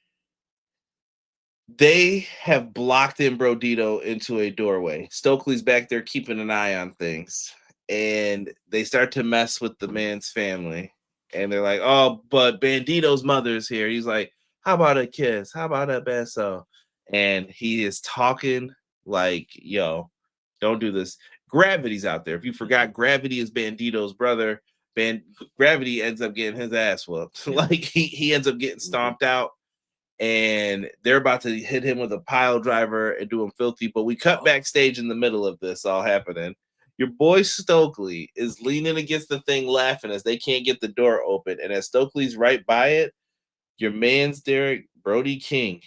They have blocked in Brodido into a doorway. Stokely's back there keeping an eye on things. And they start to mess with the man's family. And they're like, oh, but Bandito's mother's here. He's like, how about a kiss? How about a beso? And he is talking like, yo, don't do this. Gravity's out there. If you forgot, Gravity is Bandito's brother. Gravity ends up getting his ass whooped. Like he ends up getting stomped out. And they're about to hit him with a pile driver and do him filthy. But we cut backstage in the middle of this all happening. Your boy Stokely is leaning against the thing laughing as they can't get the door open. And as Stokely's right by it, your man's Derek, Brody King,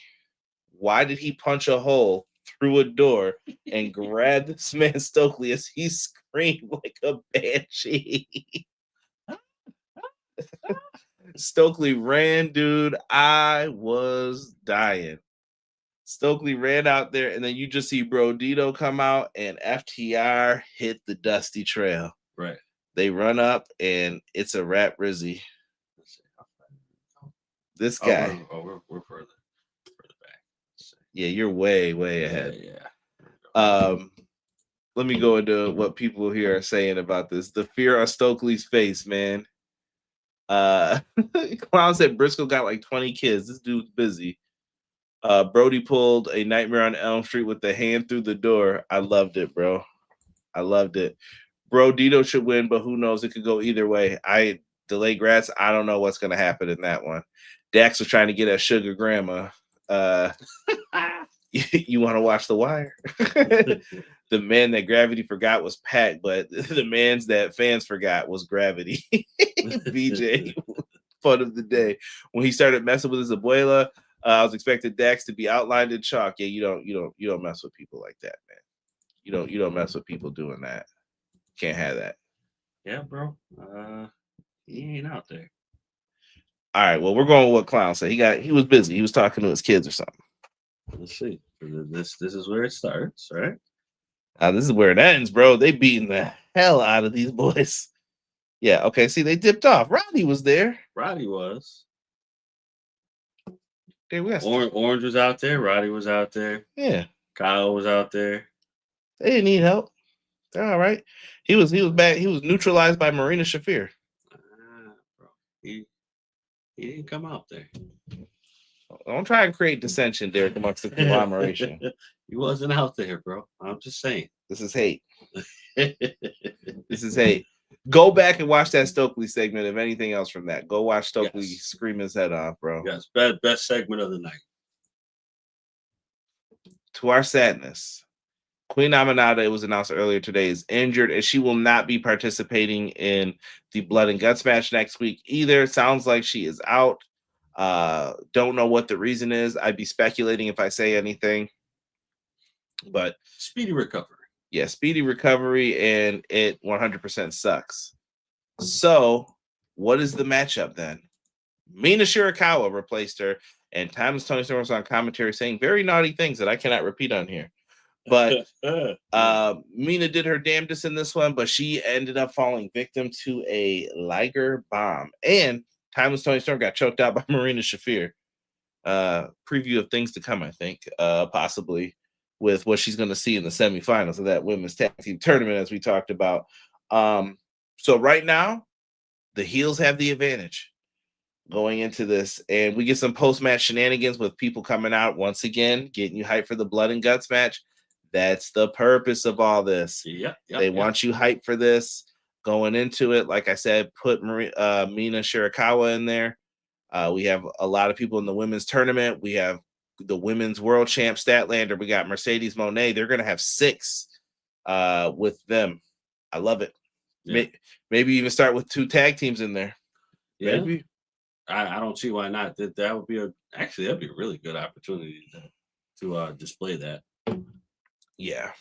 why did he punch a hole through a door and grab this man Stokely as he screamed like a banshee? Stokely ran, dude. I was dying. Stokely ran out there, and then you just see Brodido come out, and FTR hit the dusty trail. Right. They run up, and it's a wrap, Rizzy. This guy. We're further back. Yeah, you're way ahead. Yeah. Let me go into what people here are saying about this. The fear on Stokely's face, man. Clown said Briscoe got like 20 kids. This dude's busy. Brody pulled a Nightmare on Elm Street with the hand through the door. I loved it, bro. I loved it. Brodido should win, but who knows? It could go either way. Delay Gratz. I don't know what's going to happen in that one. Dax was trying to get at Sugar Grandma. You want to watch The Wire? The man that Gravity forgot was Pac, but the man's that fans forgot was Gravity. BJ, fun of the day. When he started messing with his abuela, I was expecting Dax to be outlined in chalk. Yeah, you don't mess with people like that, man. You don't mess with people doing that. Can't have that. Yeah, bro. He ain't out there. All right. Well, we're going with what Clown said. He was busy. He was talking to his kids or something. Let's see. This is where it starts, right? This is where it ends, bro. They beating the hell out of these boys. Yeah. Okay. See, they dipped off. Roddy was there. Roddy was. There we Orange was out there. Roddy was out there. Yeah. Kyle was out there. They didn't need help. They're all right. He was back. He was neutralized by Marina Shafir. Bro, he didn't come out there. Don't try and create dissension, Derek, amongst the conglomeration. He wasn't out there, bro. I'm just saying. This is hate. This is hate. Go back and watch that Stokely segment. If anything else from that, go watch Stokely scream his head off, bro. Yes, best segment of the night. To our sadness, Queen Aminata, it was announced earlier today, is injured, and she will not be participating in the Blood and Guts match next week either. Sounds like she is out. Don't know what the reason is. I'd be speculating if I say anything, but speedy recovery. Yeah, speedy recovery, and it 100% sucks. So, what is the matchup then? Mina Shirakawa replaced her, and Tony Storm was on commentary saying very naughty things that I cannot repeat on here. But Mina did her damnedest in this one, but she ended up falling victim to a Liger bomb. And Timeless Tony Storm got choked out by Marina Shafir. Preview of things to come, I think, possibly with what she's going to see in the semifinals of that women's tag team tournament, as we talked about. So right now, the heels have the advantage going into this, and we get some post-match shenanigans with people coming out once again, getting you hyped for the Blood and Guts match. That's the purpose of all this. They want you hyped for this going into it. Like I said, put Mina Shirakawa in there. We have a lot of people in the women's tournament. We have the women's world champ Statlander. We got Mercedes Monet. They're going to have 6 with them. I love it. Yeah. Maybe even start with 2 tag teams in there. Yeah. Maybe. I don't see why not. That would be that'd be a really good opportunity to display that. Yeah.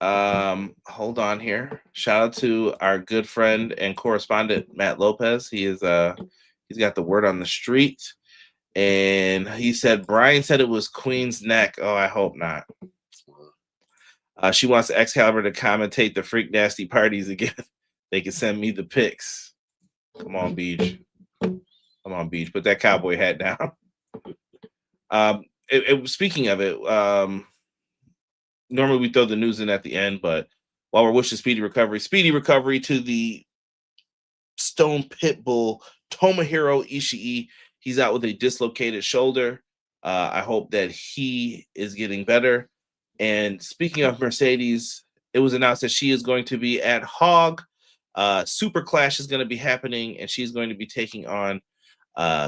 Hold on here. Shout out to our good friend and correspondent Matt Lopez. He's got the word on the street, and he said Brian said it was Queen's neck. Oh, I hope not. She wants Excalibur to commentate the Freak Nasty parties again. They can send me the pics. Come on, Beach. Come on, Beach. Put that cowboy hat down. Speaking of it, normally we throw the news in at the end, but while we're wishing speedy recovery to the Stone Pitbull Tomohiro Ishii. He's out with a dislocated shoulder. I hope that he is getting better. And speaking of Mercedes, it was announced that she is going to be at Hog. Super Clash is going to be happening, and she's going to be taking on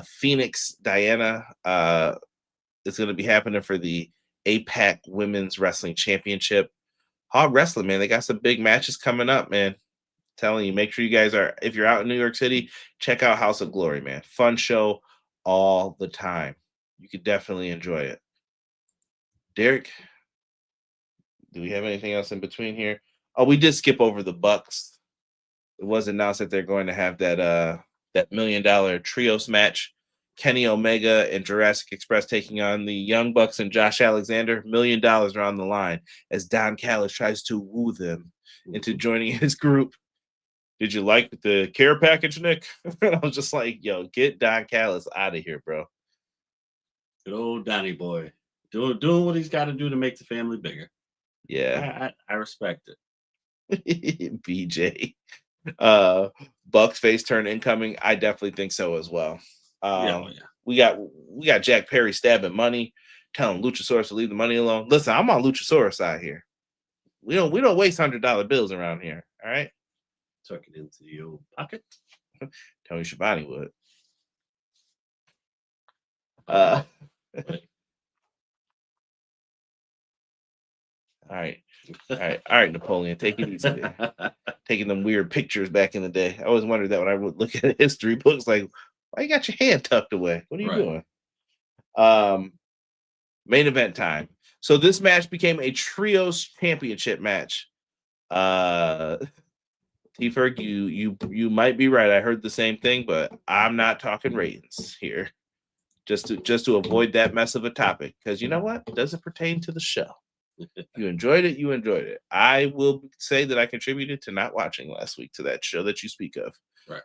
Phoenix Diana. It's going to be happening for the APAC Women's Wrestling Championship. Hog Wrestling, man, they got some big matches coming up, man. Telling you, make sure you guys are, if you're out in New York City, check out House of Glory, man. Fun show all the time. You could definitely enjoy it. Derek, do we have anything else in between here? Oh, we did skip over the Bucks. It was announced that they're going to have that $1 million trios match. Kenny Omega and Jurassic Express taking on the Young Bucks and Josh Alexander. $1 million are on the line as Don Callis tries to woo them into joining his group. Did you like the care package, Nick? I was just like, yo, get Don Callis out of here, bro. Good old Donnie boy. Doing what he's got to do to make the family bigger. Yeah. I respect it. BJ. Bucks face turn incoming. I definitely think so as well. We got Jack Perry stabbing money, telling Luchasaurus to leave the money alone. Listen, I'm on Luchasaurus side here. We don't waste $100 bills around here. All right. Tuck it into the old pocket. Tony Schiavone would. Right. All right, Napoleon, take it easy there. Taking them weird pictures back in the day. I always wondered that when I would look at history books, like, why you got your hand tucked away? What are you doing? Main event time. So this match became a trios championship match. T-Ferg, you might be right. I heard the same thing, but I'm not talking ratings here. Just to avoid that mess of a topic, because you know what? It doesn't pertain to the show. You enjoyed it, you enjoyed it. I will say that I contributed to not watching last week to that show that you speak of. Right.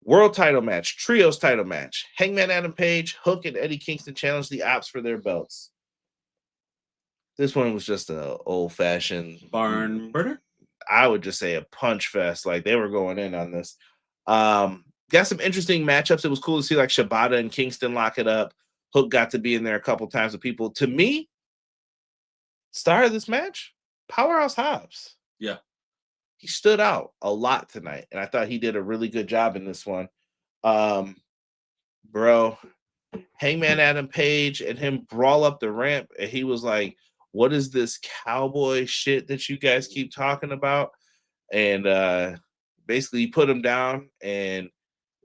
World title match, trios title match. Hangman Adam Page, Hook, and Eddie Kingston challenged the Opps for their belts. This one was just a old-fashioned Barn burner. I would just say a punch fest. Like they were going in on this. Got some interesting matchups. It was cool to see like Shibata and Kingston lock it up. Hook got to be in there a couple times with people. To me, star of this match, Powerhouse Hobbs. Yeah. He stood out a lot tonight, and I thought he did a really good job in this one. Bro, Hangman Adam Page and him brawl up the ramp, and he was like, what is this cowboy shit that you guys keep talking about? And basically he put him down, and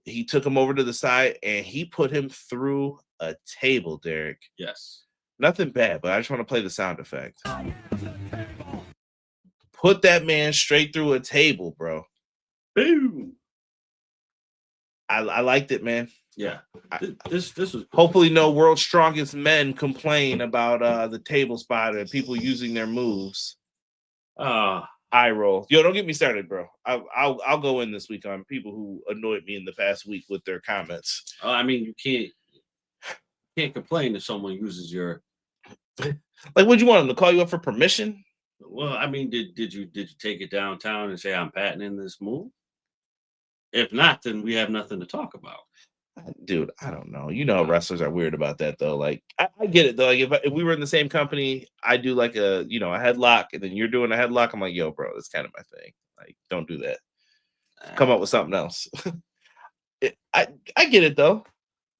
he took him over to the side, and he put him through a table, Derek. Yes. Nothing bad, but I just want to play the sound effect. Put that man straight through a table, bro. Boom. I liked it, man. Yeah. This was cool. Hopefully no World's Strongest Men complain about the table spot and people using their moves. Eye roll. Yo, don't get me started, bro. I'll go in this week on people who annoyed me in the past week with their comments. I mean, you can't complain if someone uses your. Like, would you want them to call you up for permission? Well, I mean, did you take it downtown and say I'm patenting this move? If not, then we have nothing to talk about. Dude, I don't know. You know, wrestlers are weird about that, though. Like, I get it, though. Like, if we were in the same company, I do like a headlock, and then you're doing a headlock. I'm like, yo, bro, that's kind of my thing. Like, don't do that. Come up with something else. I get it, though.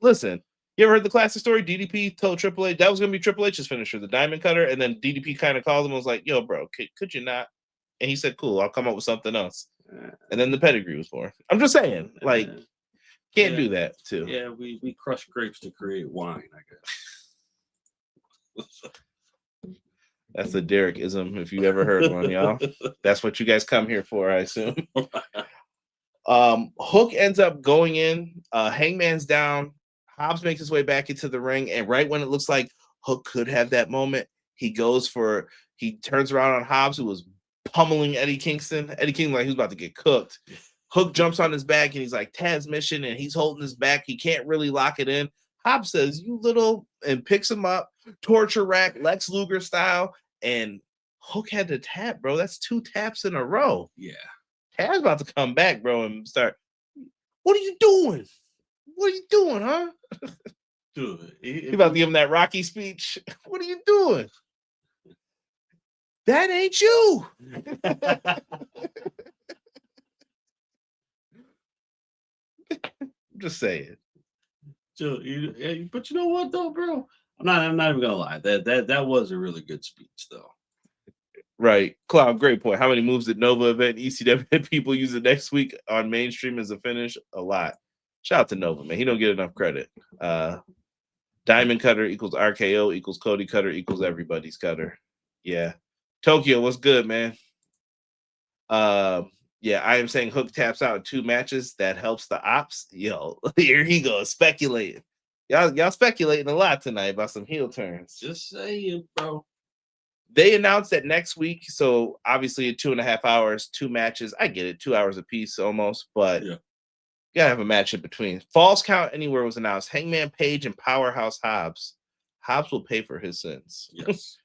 Listen, you ever heard the classic story? DDP told Triple H that was going to be Triple H's finisher, the Diamond Cutter, and then DDP kind of called him and was like, yo, bro, could you not? And he said, cool, I'll come up with something else. And then the pedigree was born. I'm just saying, like, can't do that too. Yeah, we crush grapes to create wine, I guess. That's a Derek-ism, if you ever heard one, y'all. That's what you guys come here for, I assume. Hook ends up going in. Hangman's down. Hobbs makes his way back into the ring, and right when it looks like Hook could have that moment, he turns around on Hobbs, who was pummeling Eddie Kingston. Eddie Kingston, like, he was about to get cooked. Hook jumps on his back, and he's like, Taz mission, and he's holding his back. He can't really lock it in. Hobbs says, you little, and picks him up, torture rack, Lex Luger style, and Hook had to tap, bro. That's 2 taps in a row. Yeah. Taz about to come back, bro, and start, what are you doing? What are you doing, huh? Dude, he about to give him that Rocky speech. What are you doing? That ain't you. I'm just saying. Dude, but you know what, though, bro? I'm not even gonna lie. That was a really good speech, though. Right. Cloud, great point. How many moves did Nova event ECW people use it next week on mainstream as a finish? A lot. Shout out to Nova, man. He don't get enough credit. Diamond Cutter equals RKO equals Cody Cutter equals everybody's Cutter. Yeah. Tokyo, what's good, man? Yeah, I am saying Hook taps out in 2 matches. That helps the Opps. Yo, here he goes, speculating. Y'all speculating a lot tonight about some heel turns. Just saying, bro. They announced that next week, so obviously 2.5 hours, 2 matches. I get it, 2 hours apiece almost, but yeah. You gotta have a match in between. Falls Count Anywhere was announced. Hangman Page and Powerhouse Hobbs. Hobbs will pay for his sins. Yes.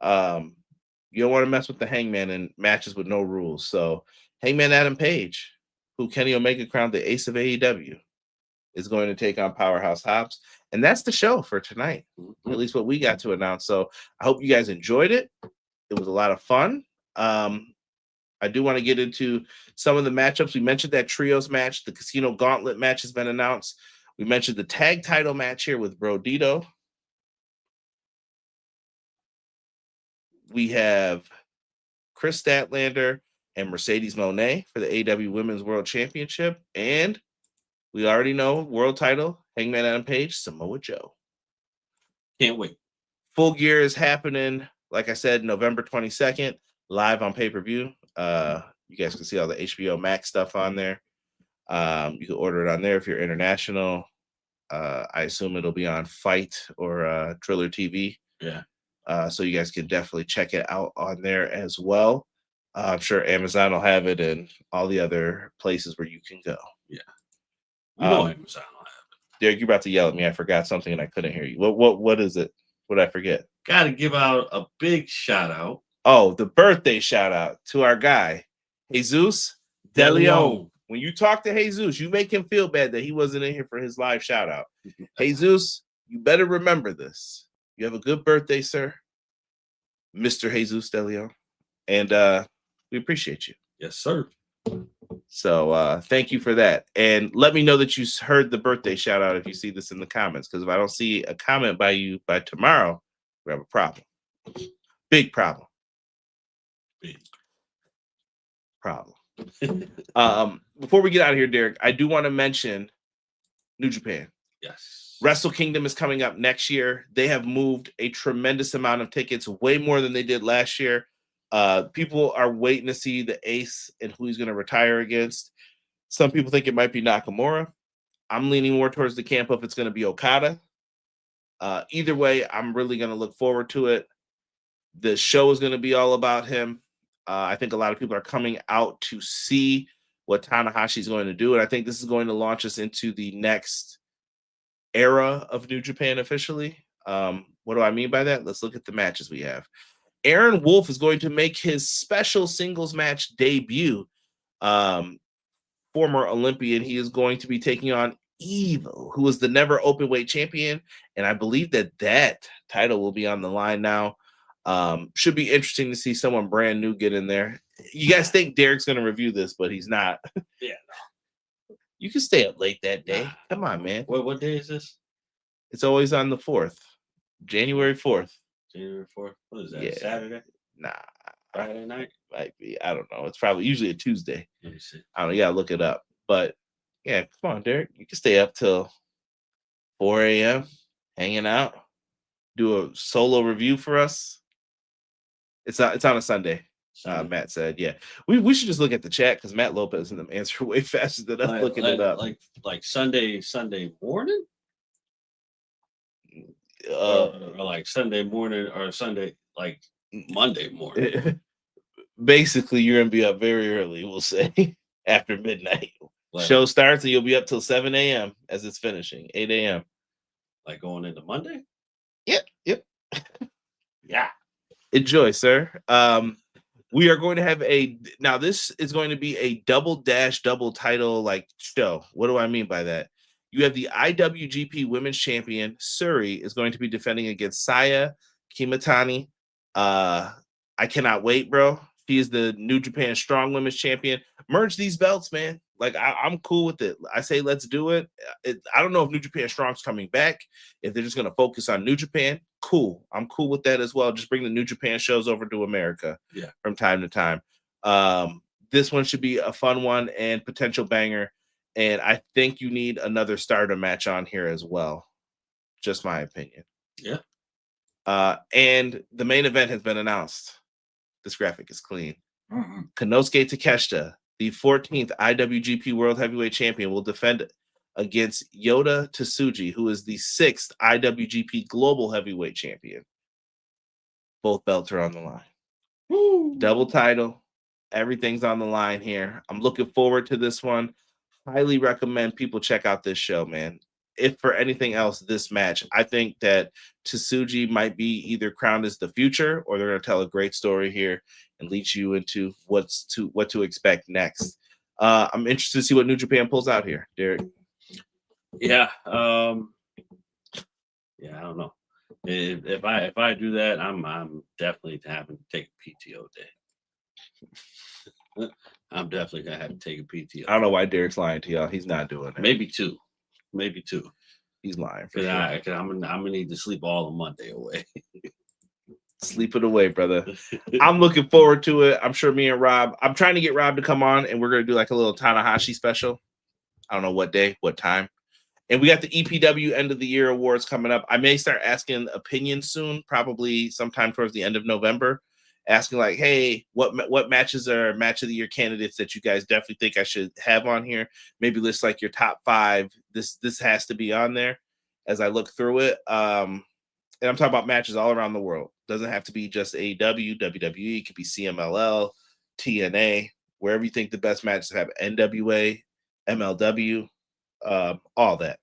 You don't want to mess with the Hangman in matches with no rules. So Hangman Adam Page, who Kenny Omega crowned the ace of AEW, is going to take on Powerhouse Hobbs. And that's the show for tonight, at least what we got to announce. So I hope you guys enjoyed it. It was a lot of fun. I do want to get into some of the matchups. We mentioned that trios match. The Casino Gauntlet match has been announced. We mentioned the tag title match here with Brodido. We have Chris Statlander and Mercedes Moné for the AEW Women's World Championship. And we already know world title, Hangman Adam Page, Samoa Joe. Can't wait. Full Gear is happening, like I said, November 22nd, live on pay-per-view. You guys can see all the HBO Max stuff on there. You can order it on there if you're international. I assume it'll be on Fight or Triller TV. Yeah. So you guys can definitely check it out on there as well. I'm sure Amazon will have it and all the other places where you can go. Yeah. You know Amazon will have it. Derek, you're about to yell at me. I forgot something and I couldn't hear you. What is it? What did I forget? got to give out a big shout out. Oh, the birthday shout out to our guy, Jesus De Leon. When you talk to Jesus, you make him feel bad that he wasn't in here for his live shout out. Jesus, you better remember this. You have a good birthday, sir, Mr. Jesus De Leon. And we appreciate you. Yes, sir. So thank you for that. And let me know that you heard the birthday shout out if you see this in the comments. Because if I don't see a comment by you by tomorrow, we have a problem. Big problem. Big problem. Before we get out of here, Derek, I do want to mention New Japan. Yes. Wrestle Kingdom is coming up next year. They have moved a tremendous amount of tickets, way more than they did last year. People are waiting to see the ace and who he's going to retire against. Some people think it might be Nakamura. I'm leaning more towards the camp of it's going to be Okada. Either way, I'm really going to look forward to it. The show is going to be all about him. I think a lot of people are coming out to see what Tanahashi's going to do. And I think this is going to launch us into the next era of New Japan officially. What do I mean by that? Let's look at the matches we have. Aaron Wolf is going to make his special singles match debut. Former Olympian. He is going to be taking on Evil, who was the never open weight champion. And I believe that title will be on the line now. Should be interesting to see someone brand new get in there. You guys think Derek's going to review this, but he's not. Yeah. You can stay up late that day. Nah. Come on, man. What day is this? It's always on the 4th. January 4th. January 4th. What is that? Yeah. Saturday? Nah. Friday night? Might be. I don't know. It's probably usually a Tuesday. Let me see. I don't know. You gotta look it up. But yeah, come on, Derek. You can stay up till 4 a.m. hanging out. Do a solo review for us. It's on a Sunday. Matt said, "Yeah, we should just look at the chat because Matt Lopez and them answer way faster than us looking it up." Like Sunday morning, or like Sunday morning, or Sunday like Monday morning. Basically, you're gonna be up very early. We'll say after midnight. Like, show starts and you'll be up till 7 a.m. as it's finishing, 8 a.m. Like going into Monday. Yep. Yeah. Enjoy, sir. We are going to have now this is going to be a double title like show. What do I mean by that? You have the IWGP Women's Champion, Suri, is going to be defending against Saya Kimitani. I cannot wait, bro. She is the New Japan Strong Women's Champion. Merge these belts, man. Like, I'm cool with it. I say let's do it. I don't know if New Japan Strong's coming back. If they're just going to focus on New Japan, cool. I'm cool with that as well. Just bring the New Japan shows over to America from time to time. This one should be a fun one and potential banger. And I think you need another starter match on here as well. Just my opinion. Yeah. And the main event has been announced. This graphic is clean. Konosuke Takeshita, the 14th IWGP World Heavyweight Champion, will defend against Yota Tsuji, who is the 6th IWGP Global Heavyweight Champion. Both belts are on the line. Woo. Double title. Everything's on the line here. I'm looking forward to this one. Highly recommend people check out this show, man. If for anything else, this match, I think that Tsuji might be either crowned as the future, or they're going to tell a great story here and lead you into what to expect next. I'm interested to see what New Japan pulls out here, Derek. Yeah. I don't know. If I do that, I'm definitely having to take a PTO day. I'm definitely gonna have to take a PTO. I don't know why Derek's lying to y'all. He's not doing it. Maybe two. He's lying for sure. I'm gonna need to sleep all of Monday away. Sleep it away, brother. I'm looking forward to it. I'm sure me and Rob. I'm trying to get Rob to come on, and we're gonna do like a little Tanahashi special. I don't know what day, what time. And we got the EPW End of the Year Awards coming up. I may start asking opinions soon, probably sometime towards the end of November. Asking like, hey, what matches are match of the year candidates that you guys definitely think I should have on here? Maybe list like your top 5. This has to be on there as I look through it. And I'm talking about matches all around the world. Doesn't have to be just AEW, WWE. It could be CMLL, TNA, wherever you think the best matches have. NWA, MLW, all that.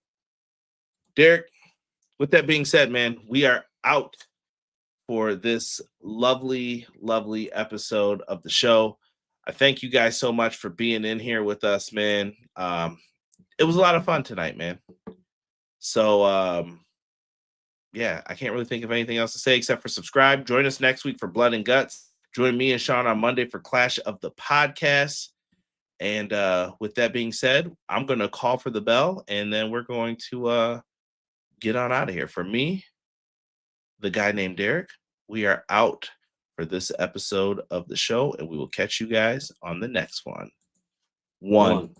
Derek, with that being said, man, we are out. for this lovely, lovely episode of the show. I thank you guys so much for being in here with us, man. It was a lot of fun tonight, man. So, yeah, I can't really think of anything else to say except for subscribe. Join us next week for Blood and Guts. Join me and Sean on Monday for Clash of the Podcasts. And with that being said, I'm going to call for the bell, and then we're going to get on out of here. For me, the guy named Derek, we are out for this episode of the show, and we will catch you guys on the next one. One.